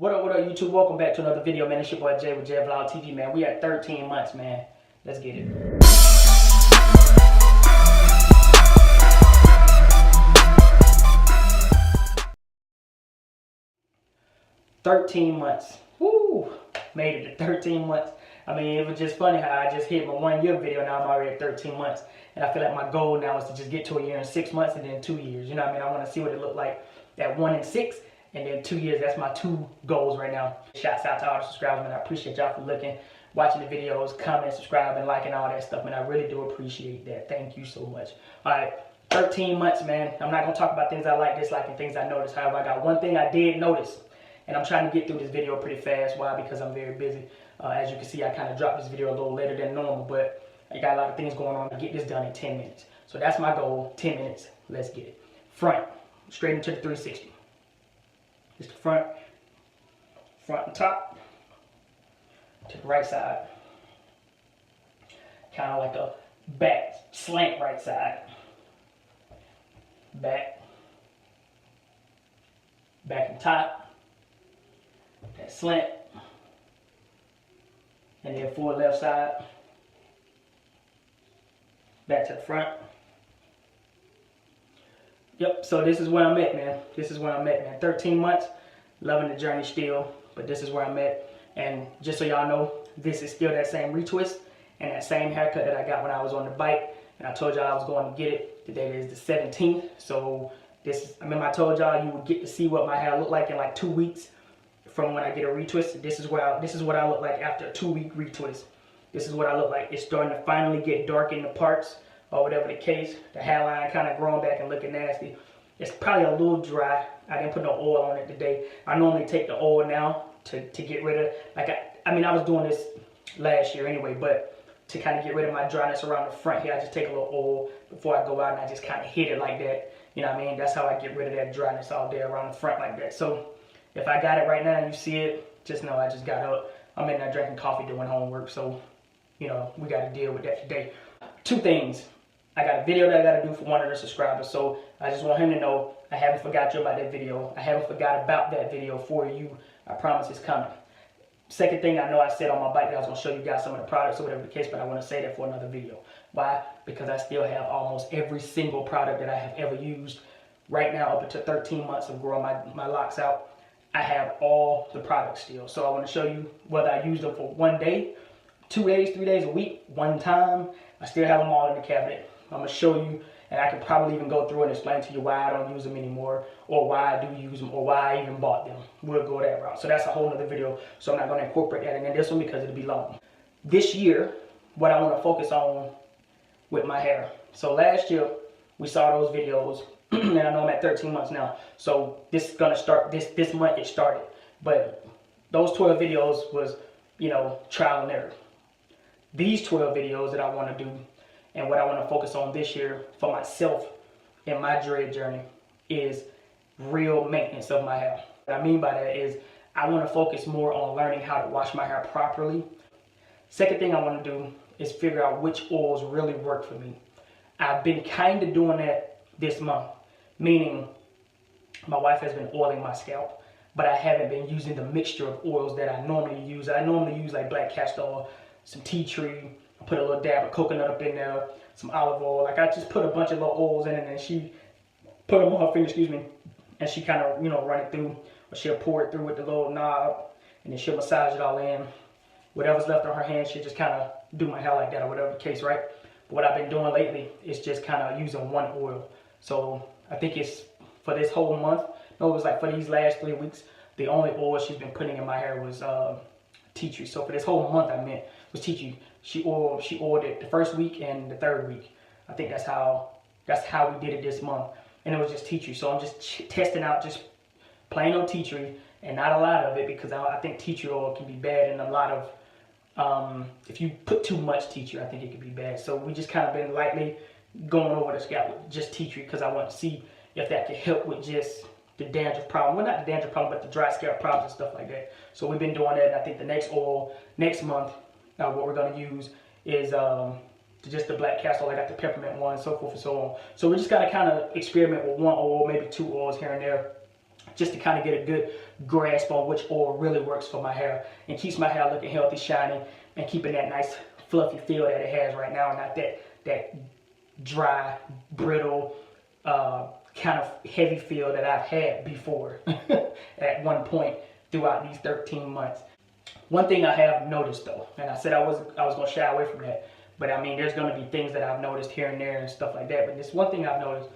What up, YouTube? Welcome back to another video, man. It's your boy Jay with Jay Vlog TV, man. We at 13 months, man. Let's get it. 13 months. Woo! Made it to 13 months. I mean, it was just funny how I just hit my 1 year video. Now I'm already at 13 months. And I feel like my goal now is to just get to a year in 6 months and then 2 years. You know what I mean? I want to see what it looked like at 1 and 6. And then 2 years, that's my 2 goals right now. Shouts out to all the subscribers, man. I appreciate y'all for looking, watching the videos, commenting, subscribing, liking, all that stuff, man. I really do appreciate that. Thank you so much. All right, 13 months, man. I'm not going to talk about things I like, dislike, and things I noticed. However, I got one thing I did notice, and I'm trying to get through this video pretty fast. Why? Because I'm very busy. As you can see, I kind of dropped this video a little later than normal, but I got a lot of things going on to get this done in 10 minutes. So that's my goal, 10 minutes. Let's get it. Front, straight into the 360. Just the front and top, to the right side. Kind of like a back slant right side. Back and top. That slant. And then full left side. Back to the front. Yep, so this is where I'm at, man. This is where I'm at, man. 13 months, loving the journey still, but this is where I'm at. And just so y'all know, this is still that same retwist and that same haircut that I got when I was on the bike. And I told y'all I was going to get it. Today is the 17th. So this is, I remember I told y'all you would get to see what my hair looked like in like 2 weeks from when I get a retwist. This is what I look like after a 2-week retwist. This is what I look like. It's starting to finally get dark in the parts, or whatever the case. The hairline kind of growing back and looking nasty. It's probably a little dry. I didn't put no oil on it today. I normally take the oil now to get rid of, like I mean I was doing this last year anyway, but to kind of get rid of my dryness around the front here, I just take a little oil before I go out and I just kind of hit it like that. You know what I mean? That's how I get rid of that dryness all day around the front like that. So if I got it right now and you see it, just know I just got up. I'm in there drinking coffee doing homework, so you know, we got to deal with that today. 2 things. I got a video that I got to do for one of the subscribers, so I just want him to know I haven't forgot you about that video. I haven't forgot about that video for you. I promise it's coming. Second thing, I know I said on my bike that I was going to show you guys some of the products or whatever the case, but I want to say that for another video. Why? Because I still have almost every single product that I have ever used right now up until 13 months of growing my locks out. I have all the products still. So I want to show you whether I use them for 1 day, 2 days, 3 days, a week, 1 time. I still have them all in the cabinet. I'm going to show you, and I can probably even go through and explain to you why I don't use them anymore, or why I do use them, or why I even bought them. We'll go that route. So that's a whole other video, so I'm not going to incorporate that in this one because it'll be long. This year, what I want to focus on with my hair. So last year, we saw those videos, and I know I'm at 13 months now. So this is going to start, this month it started. But those 12 videos was, you know, trial and error. These 12 videos that I want to do and what I want to focus on this year for myself in my dread journey is real maintenance of my hair. What I mean by that is I want to focus more on learning how to wash my hair properly. Second thing I want to do is figure out which oils really work for me. I've been kind of doing that this month, meaning my wife has been oiling my scalp, but I haven't been using the mixture of oils that I normally use. I normally use like black castor oil, some tea tree, I put a little dab of coconut up in there, some olive oil. Like I just put a bunch of little oils in it, and she put them on her finger, and she kind of, you know, run it through, or she'll pour it through with the little knob, and then she'll massage it all in. Whatever's left on her hand, she'll just kind of do my hair like that, or whatever the case, right? But what I've been doing lately is just kind of using one oil. So I think it's for this whole month. No, it was like for these last 3 weeks, the only oil she's been putting in my hair was tea tree. So for this whole month, I meant was tea tree. She oiled it the first week and the 3rd week. I think that's how we did it this month, and it was just tea tree. So I'm just testing out just plain old tea tree and not a lot of it, because I think tea tree oil can be bad, and a lot of if you put too much tea tree, I think it could be bad. So we just kind of been lightly going over the scalp with just tea tree, because I want to see if that could help with just the dandruff problem. Well, not the dandruff problem, but the dry scalp problems and stuff like that. So we've been doing that, and I think the next oil next month, what we're going to use is just the black castor oil. I got the peppermint one, so forth and so on. So we just got to kind of experiment with one oil, maybe 2 oils here and there, just to kind of get a good grasp on which oil really works for my hair and keeps my hair looking healthy, shiny, and keeping that nice fluffy feel that it has right now, and not that dry, brittle, kind of heavy feel that I've had before at one point throughout these 13 months. One thing I have noticed though, and I said I was going to shy away from that, but I mean, there's going to be things that I've noticed here and there and stuff like that, but this one thing I've noticed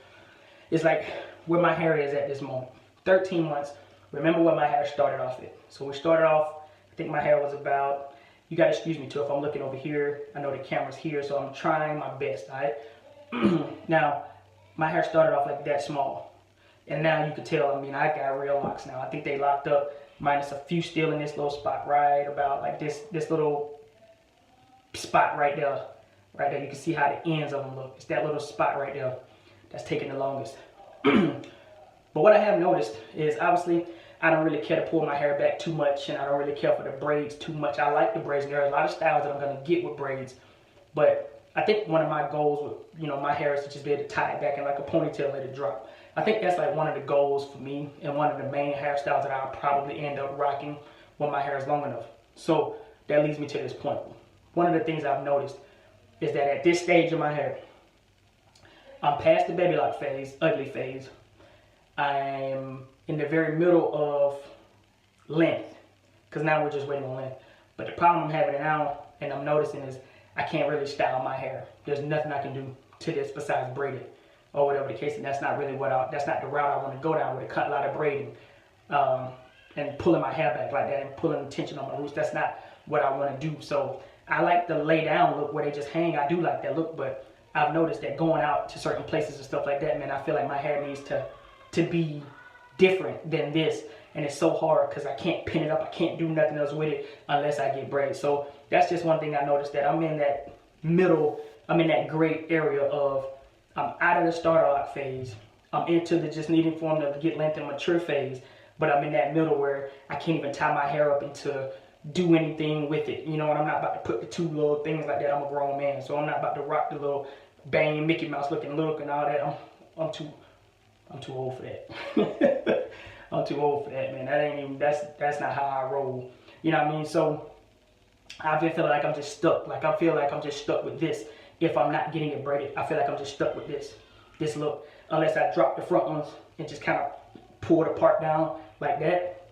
is like where my hair is at this moment. 13 months, remember where my hair started off at. So we started off, I think my hair was about, you got to excuse me too if I'm looking over here. I know the camera's here, so I'm trying my best, all right? Now, my hair started off like that small. And now you can tell, I mean, I got real locks now. I think they locked up, minus a few still in this little spot right about like this little spot right there. Right there, you can see how the ends of them look. It's that little spot right there that's taking the longest. But what I have noticed is obviously I don't really care to pull my hair back too much, and I don't really care for the braids too much. I like the braids, and there are a lot of styles that I'm going to get with braids. But I think one of my goals with, you know, my hair is to just be able to tie it back in like a ponytail, let it drop. I think that's like one of the goals for me, and one of the main hairstyles that I'll probably end up rocking when my hair is long enough. So that leads me to this point. One of the things I've noticed is that at this stage of my hair, I'm past the baby lock phase, ugly phase. I'm in the very middle of length, because now we're just waiting on length. But the problem I'm having now, and I'm noticing, is I can't really style my hair. There's nothing I can do to this besides braid it, or whatever the case. And that's not really that's not the route I want to go down, with a cut, a lot of braiding, and pulling my hair back like that, and pulling the tension on my roots. That's not what I want to do. So I like the lay down look where they just hang. I do like that look, but I've noticed that going out to certain places and stuff like that, man, I feel like my hair needs to be different than this. And it's so hard because I can't pin it up. I can't do nothing else with it unless I get braids. So that's just one thing I noticed, that I'm in that middle, I'm in that gray area of, I'm out of the starter lock phase. I'm into the just needing for them to get length and mature phase. But I'm in that middle where I can't even tie my hair up and to do anything with it. You know, and I'm not about to put the two little things like that. I'm a grown man, so I'm not about to rock the little bang Mickey Mouse looking look and all that. I'm too old for that. I'm too old for that, man. That ain't even, that's not how I roll. You know what I mean? So I've been feeling like I'm just stuck. Like I feel like I'm just stuck with this. If I'm not getting it braided, I feel like I'm just stuck with this look. Unless I drop the front ones and just kind of pull the part down like that.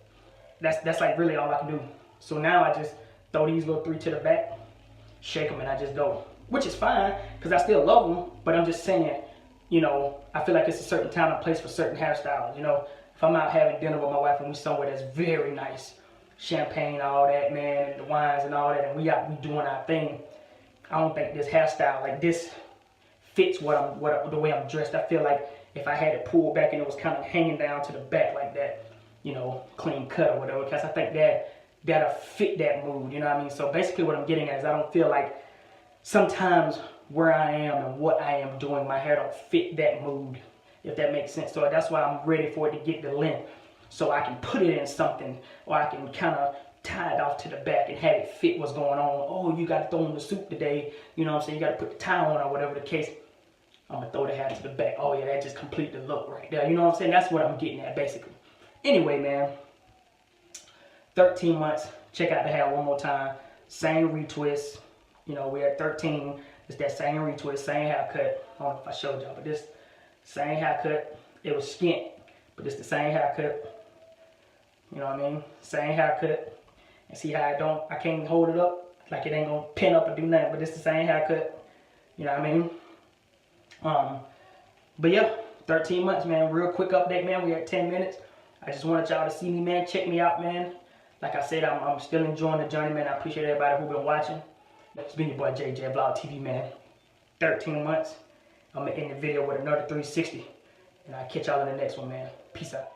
That's like really all I can do. So now I just throw these little three to the back, shake them, and I just go. Which is fine, because I still love them, but I'm just saying, you know, I feel like it's a certain time and place for certain hairstyles. You know, if I'm out having dinner with my wife and we somewhere that's very nice, champagne, all that, man, and the wines and all that, and we doing our thing, I don't think this hairstyle like this fits the way I'm dressed. I feel like if I had it pulled back and it was kind of hanging down to the back like that, you know, clean cut or whatever, because I think that'll fit that mood, you know what I mean? So basically what I'm getting at is I don't feel like sometimes where I am and what I am doing, my hair don't fit that mood, if that makes sense. So that's why I'm ready for it to get the length, so I can put it in something, or I can kind of tie it off to the back and have it fit what's going on. Oh, you got to throw in the suit today, you know what I'm saying? You got to put the tie on or whatever the case. I'm going to throw the hair to the back. Oh yeah, that just complete the look right there. You know what I'm saying? That's what I'm getting at basically. Anyway, man, 13 months. Check out the hair one more time. Same retwist. You know, we're at 13. It's that same retwist, same haircut. I don't know if I showed y'all, but this same haircut. It was skint, but it's the same haircut. You know what I mean? Same haircut. And see how I can't hold it up? Like it ain't gonna pin up or do nothing, but it's the same haircut. You know what I mean? But yeah, 13 months, man. Real quick update, man. We're at 10 minutes. I just wanted y'all to see me, man. Check me out, man. Like I said, I'm still enjoying the journey, man. I appreciate everybody who's been watching. It's been your boy JJ Vlog TV, man. 13 months. I'm going to end the video with another 360. And I'll catch y'all in the next one, man. Peace out.